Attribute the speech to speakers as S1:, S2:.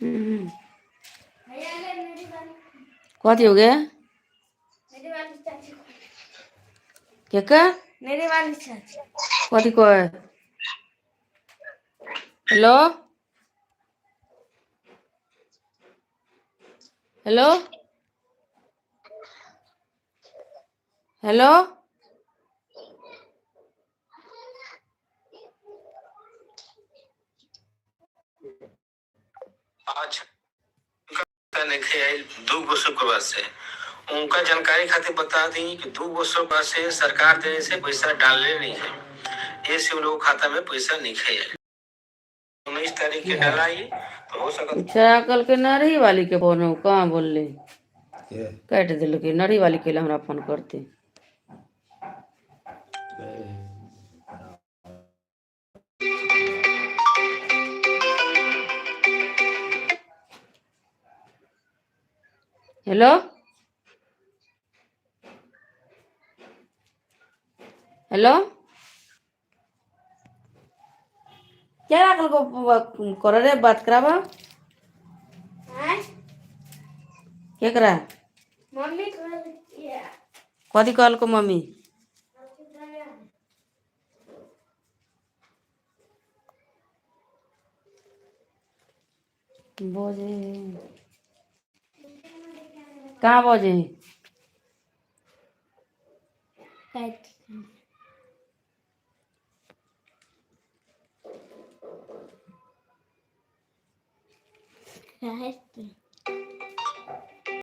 S1: हम्म। कथी हो गया क्या का
S2: मेरे वाली चाची
S1: कथी कहे हेलो हेलो हेलो
S3: आज दो गो शुक्रवार से उनका जानकारी खातिर बता दी कि 2 गो शुक्रवार से सरकार देने से पैसा डालने नहीं है, ऐसे उन लोगों खाता में पैसा नहीं है। 19 तारीख के डालाई तो हो सकता
S1: छड़ा कल के नरही वाली के फोन कहाँ बोलले काट दिल के नरही वाली के हमरा फोन करते हेलो हेलो क्या राखल को कर रे बात कराबा केकरा
S2: मम्मी को
S1: कथी कहल को मम्मी बोझे कहाँ बोझे